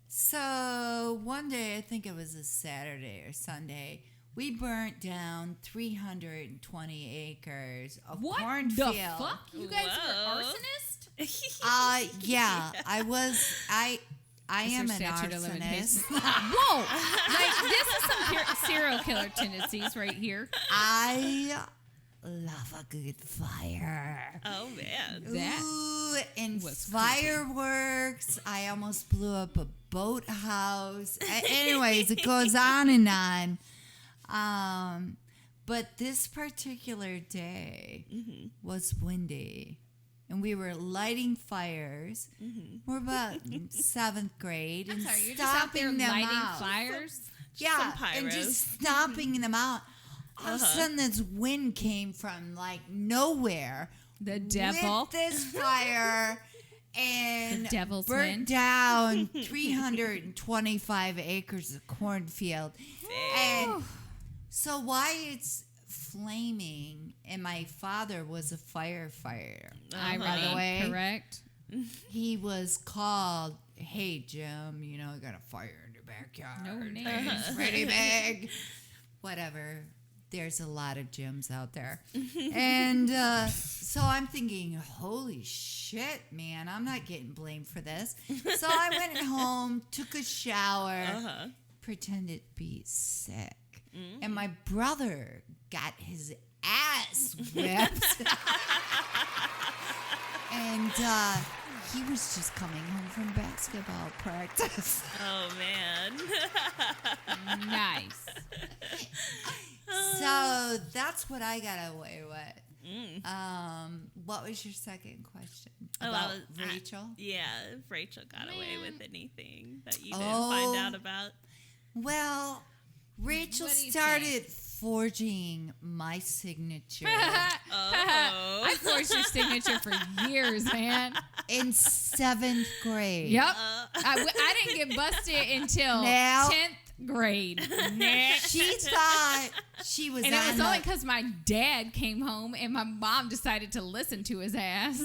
So one day, I think it was a Saturday or Sunday, we burnt down 320 acres of What cornfield. the fuck? You guys Whoa. were arsonists? Yeah, I was. I Is am there an statute of arsonist. limitations? Whoa! Like, this is some serial killer tendencies right here. I love a good fire. Oh, man. That Ooh, and was fireworks. I almost blew up a boathouse. Anyways, it goes on and on. But this particular day was windy. And we were lighting fires. We're about 7th grade. And sorry, you're just out there stomping them lighting out. fires? Yeah, Some and pyros. just stomping them out. All of a sudden, this wind came from like nowhere. The devil. With this fire and The devil's burnt wind. down 325 acres of cornfield. And so why it's flaming, and my father was a firefighter. By the way, Correct. he was called, hey, Jim, you know, I got a fire in your backyard. No names. It's pretty big. Whatever. There's a lot of Jims out there. And so I'm thinking, holy shit, man, I'm not getting blamed for this. So I went home, took a shower, pretended to be sick. And my brother got his ass whipped. And he was just coming home from basketball practice. Oh, man. Nice. So that's what I got away with. What was your second question? About Rachel? Yeah, if Rachel got away with anything that you didn't Oh. find out about. Well, Rachel What do you started forging my signature Oh. I forged your signature for years, man. in 7th grade. Yep. I didn't get busted until Now- 10th grade. She thought she was And on it was the, only because my dad came home and my mom decided to listen to his ass.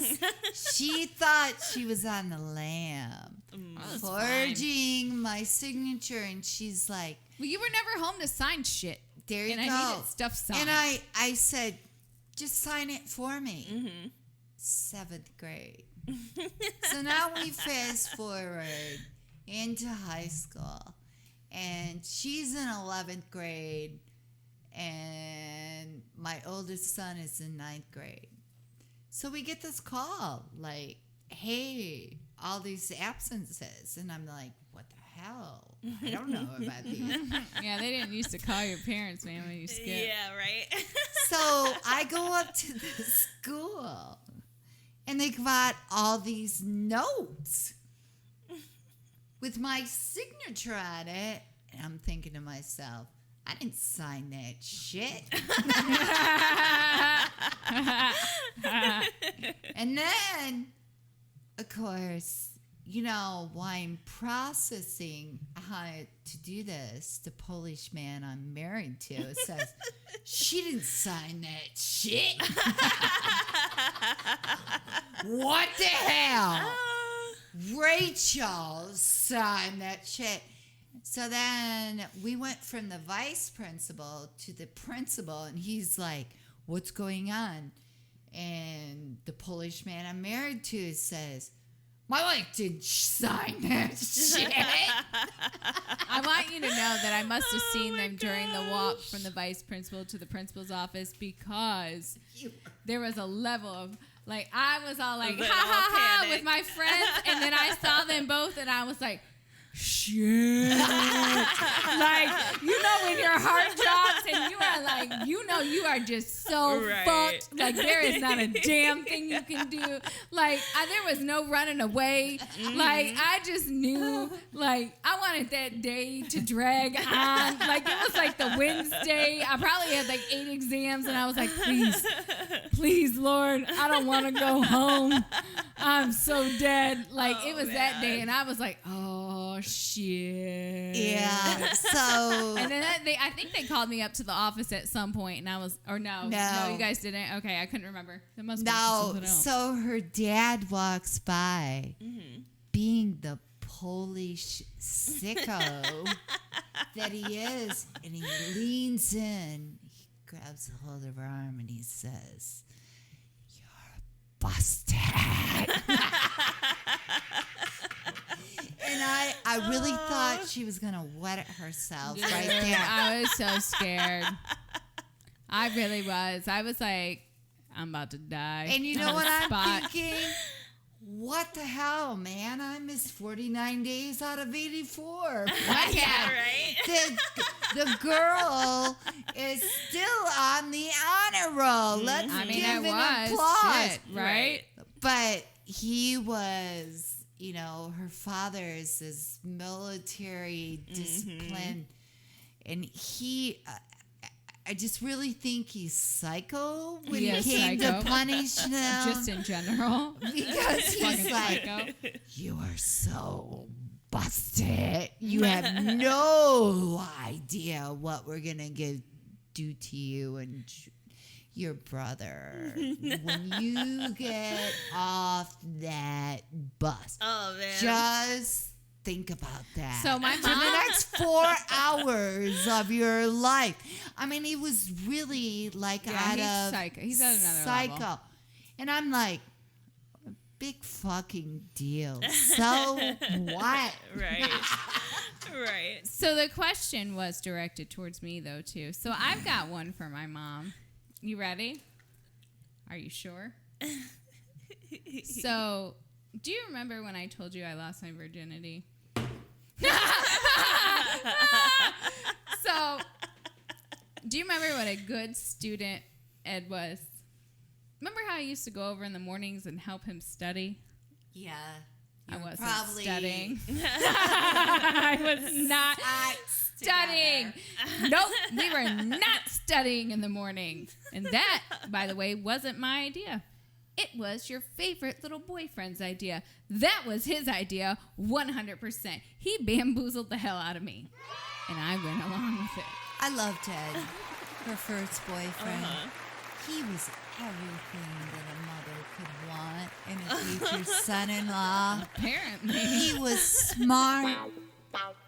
she thought she was on the lamb. That's Forging my signature, and she's like, Well, you were never home to sign shit. there you And go. I needed stuff signed. And I said, just sign it for me. 7th grade. So now we fast forward into high school. And she's in 11th grade. And my oldest son is in 9th grade. So we get this call like, hey, all these absences. And I'm like, what the hell? I don't know about these. Yeah, they didn't used to call your parents, man, when you skipped. Yeah, right. So I go up to the school, and they got all these notes with my signature on it. And I'm thinking to myself, I didn't sign that shit. And then, of course, you know, while I'm processing how to do this, the Polish man I'm married to says, she didn't sign that shit. What the hell? Rachel signed that shit. So then we went from the vice principal to the principal, and he's like, what's going on? And the Polish man I'm married to says, my wife didn't sign that shit. I want you to know that I must have seen them during the walk from the vice principal to the principal's office because there was a level of, like, I was all like, ha ha ha, panic. with my friends, and then I saw them both, and I was like, shit. Like, you know when your heart drops and you are like, you are just so Right. fucked. Like, there is not a damn thing you can do. Like, there was no running away. Like, I just knew, like, I wanted that day to drag on. Like, it was like the Wednesday. I probably had like 8 exams, and I was like, please, Lord, I don't want to go home. I'm so dead. Like, it was that day, and I was like, oh, shit. Yeah. So. And then I think they called me up to the office at some point, and I was, or no, you guys didn't. Okay, I couldn't remember. It must be something else. So her dad walks by, being the Polish sicko that he is, and he leans in, he grabs a hold of her arm, and he says, "You're busted." And I really thought she was gonna wet herself right there. I was so scared. I really was. I was like, I'm about to die. And you know what I'm thinking? What the hell, man? I missed 49 days out of 84. Yeah, right? The girl is still on the honor roll. Let's give an applause. shit, right? But he was, her father's this military discipline. And he, I just really think he's psycho when He it is came psycho. to punish them. Just in general. Because he's like, Psycho. you are so busted. You have no idea what we're going to do to you and your brother when you get off that bus. Oh, man. Just think about that. So my For the mom- next 4 hours of your life. I mean, he was really like out he's of psycho. He's at another psycho. level. And I'm like, big fucking deal. So what? Right. Right. So the question was directed towards me, though, too. So I've got one for my mom. You ready? Are you sure? So, do you remember when I told you I lost my virginity? So, do you remember what a good student Ed was? Remember how I used to go over in the mornings and help him study? Yeah. I wasn't probably studying. I was not studying. Nope, we were not studying in the morning. And that, by the way, wasn't my idea. It was your favorite little boyfriend's idea. That was his idea, 100%. He bamboozled the hell out of me. And I went along with it. I loved Ted, her first boyfriend. He was everything that a mother could want in a future son-in-law. Apparently. He was smart.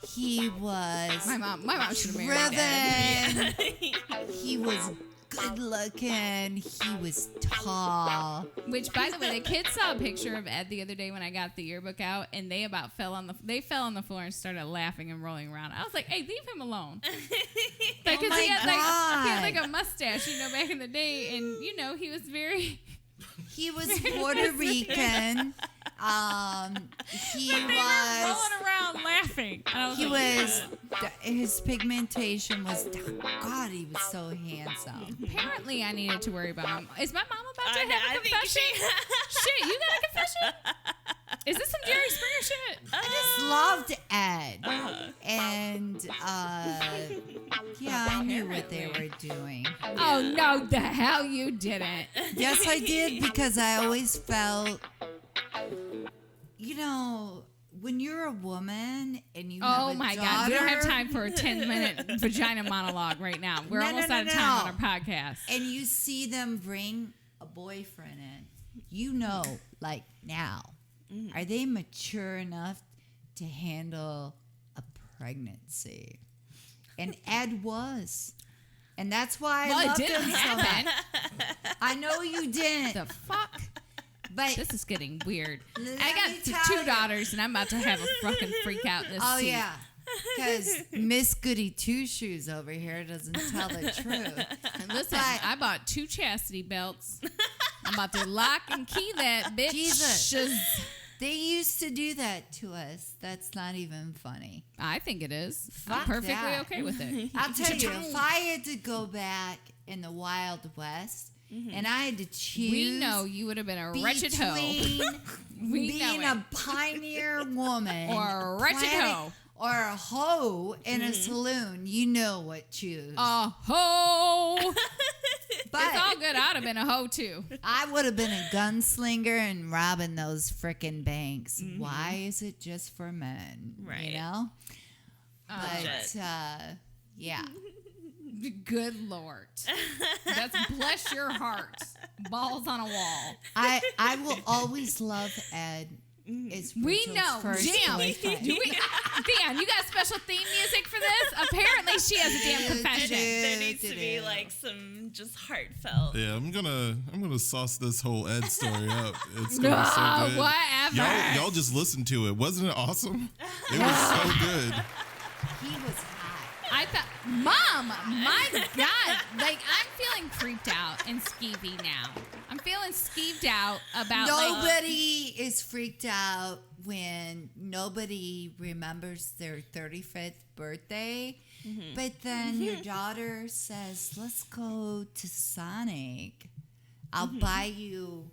He was My mom should have married Ed. driven. He was good looking. He was tall. Which, by the way, the kids saw a picture of Ed the other day when I got the yearbook out, and they fell on the floor and started laughing and rolling around. I was like, "Hey, leave him alone!" Like, 'cause my he had like God. a mustache, back in the day, and he was very. He was Puerto Rican. He They were was. rolling around laughing. And I was He like, was. His pigmentation was. God, he was so handsome. Apparently, I needed to worry about him. Is my mom about to I have a think confession? Shit, you got a confession? Is this some Jerry Springer shit? I just loved Ed. And yeah, I knew what they were doing. Oh no, the hell you didn't. Yes, I did, because I always felt, when you're a woman and you have Oh a my daughter, God, we don't have time for a 10-minute vagina monologue right now. We're almost out of time on our podcast. and you see them bring a boyfriend in, like now, are they mature enough to handle a pregnancy? And Ed was. And that's why I Well, it loved didn't him so happen. much. I know you didn't. The fuck? But This is getting weird. Let I me got tell two you. daughters, and I'm about to have a fucking freak out in this oh seat. yeah, because Miss Goody Two Shoes over here doesn't tell the truth. And listen, But- I bought 2 chastity belts. I'm about to lock and key that bitch. Jesus. They used to do that to us. That's not even funny. I think it is. Fuck I'm perfectly that. okay with it. I'll tell you, if I had to go back in the Wild West and I had to choose, We know you would have been a wretched hoe. between We being know a pioneer woman Or a wretched planning- hoe. or a hoe in a saloon, you know what choose. A hoe. but It's all good. I'd have been a hoe too. I would have been a gunslinger and robbing those frickin' banks. Why is it just for men? Right. You know? Shit. Yeah. Good Lord. That's bless your heart. Balls on a wall. I will always love Ed. It's We Rachel's know. first Damn. boyfriend. Dan, you got special theme music for this? Apparently she has a damn confession. There needs to be like some just heartfelt. Yeah, I'm gonna sauce this whole Ed story up. It's gonna be so good. Whatever. Y'all just listen to it. Wasn't it awesome? It was so good. He was hot. I thought, Mom, my God. Like, I'm feeling creeped out and skeevy now. I'm feeling skeeved out about Nobody is freaked out when nobody remembers their 35th birthday. But then your daughter says, let's go to Sonic. I'll buy you.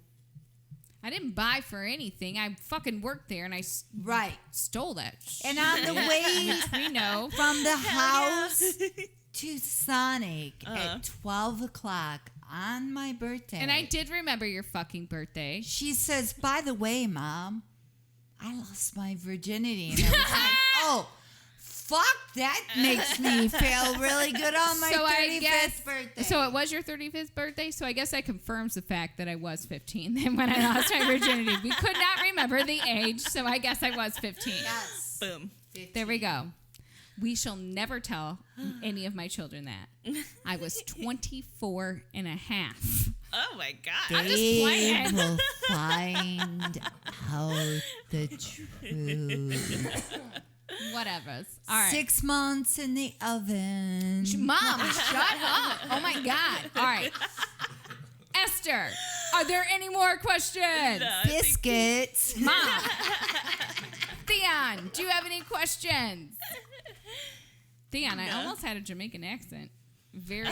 I didn't buy for anything. I fucking worked there and I Right. stole that shit. And on the way We know. from the house to Sonic at 12 o'clock on my birthday. And I did remember your fucking birthday. She says, by the way, Mom, I lost my virginity. And I was like, oh, fuck, that makes me feel really good on my 35th birthday. So it was your 35th birthday. So I guess that confirms the fact that I was 15 then when I lost my virginity. We could not remember the age, so I guess I was 15. Yes. Boom. 15. There we go. We shall never tell any of my children that. I was 24 and a half. Oh my God. I'm just They playing. will find out the truth. Whatever. All right. 6 months in the oven. Mom, shut up. Oh my God. All right. Esther, are there any more questions? Biscuits. Mom. Theon, do you have any questions? Theon, I almost had a Jamaican accent. Very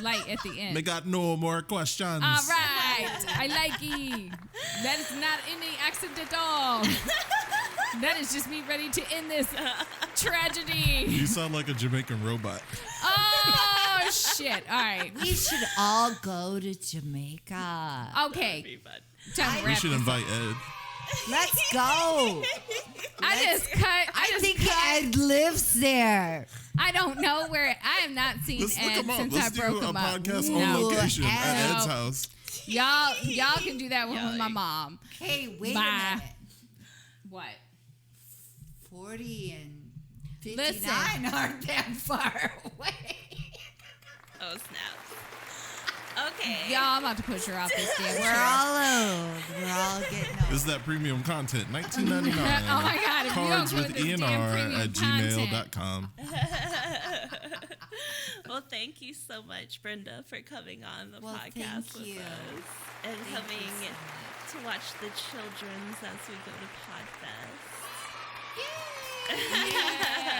light at the end. They got no more questions. All right. I like it. That is not any accent at all. That is just me ready to end this tragedy. You sound like a Jamaican robot. Oh, shit. All right. We should all go to Jamaica. Okay. But Time to We wrap should this invite Ed. Let's go. I think Ed lives there. I don't know where. I have not seen Let's look Ed him up. since Let's I broke do a him up. podcast No. on location Ed. at Ed's house. Y'all can do that with my mom. Hey, wait Bye. a minute. What? 40 and 59 Listen. aren't that far away. oh snap. Okay. Y'all, I'm about to push her off this damn We're chair. all old. We're all getting old. This is that premium content, $19.99. Oh my God, if you don't Cards go with with this damn ENR premium at gmail.com. Well, thank you so much, Brenda, for coming on the Well, podcast thank with you. us and Thank you coming so to watch the children's as we go to Podfest.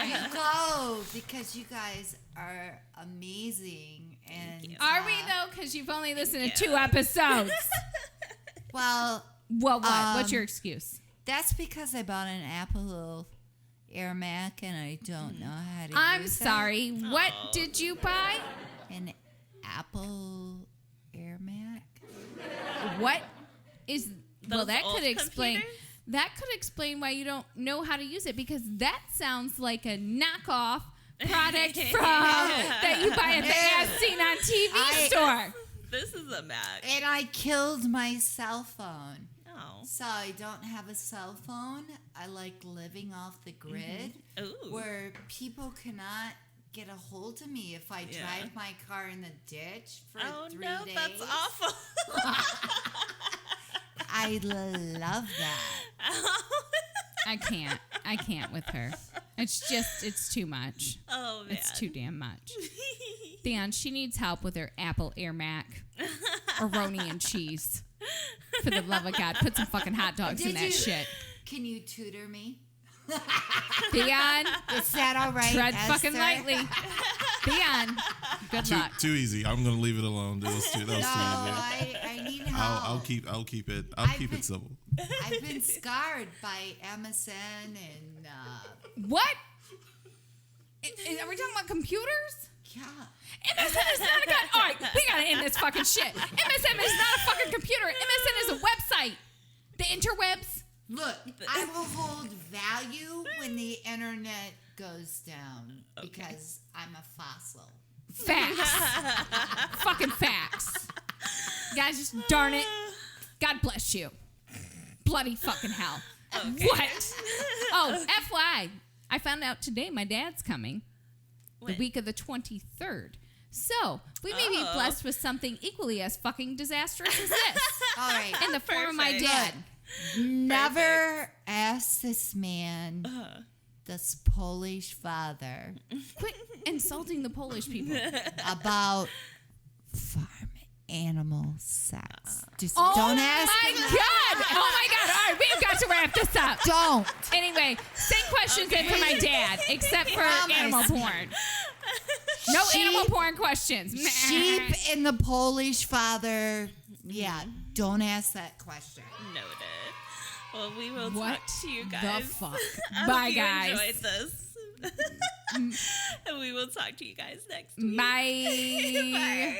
You go because you guys are amazing. And Are we though? Because you've only listened to 2 episodes. Well, Well, what? What's your excuse? that's because I bought an Apple Air Mac and I don't know how to I'm use sorry. What did you buy? it. An Apple Air Mac. What is? Well, Those that old could explain. computers? That could explain why you don't know how to use it because that sounds like a knockoff product from that you buy at the Yeah. As Seen on TV store. This is a Mac. And I killed my cell phone. Oh. So I don't have a cell phone. I like living off the grid Ooh. where people cannot get a hold of me if I drive my car in the ditch for Oh 3 no, days. that's awful. I love that. I can't with her. It's too much. Oh man. It's too damn much. Theon, she needs help with her Apple Air Mac or Roni and cheese. For the love of God, put some fucking hot dogs in that shit. Can you tutor me? Theon, Is that all right, tread Esther? fucking lightly. Theon, good luck. Too easy. I'm gonna leave it alone. That was too easy. I need help. I'll keep it. I'll keep it civil. I've been scarred by MSN and What? Are we talking about computers? yeah. MSN is not a god. All right, we gotta end this fucking shit. MSN is not a fucking computer. MSN is a website. The interwebs. Look, I will hold value when the internet goes down because I'm a fossil. Facts. Fucking facts. Guys, just darn it. God bless you. Bloody fucking hell. Okay. What? Oh, FYI. I found out today my dad's coming. The week of the 23rd. So, we may be blessed with something equally as fucking disastrous as this. All right. In the form of my dad. Never ask this man, this Polish father, Quit insulting the Polish people. about farm animal sex. Just Oh don't ask my him. God! Oh my God! All right, we've got to wrap this up. Don't. Anyway, send questions in for my dad, except for animal porn. No animal porn questions. Sheep and the Polish father. Yeah, don't ask that question. Noted. Well, we will What talk to you guys. the fuck? I Bye, hope you guys. enjoyed this. And we will talk to you guys next week. Bye. Bye.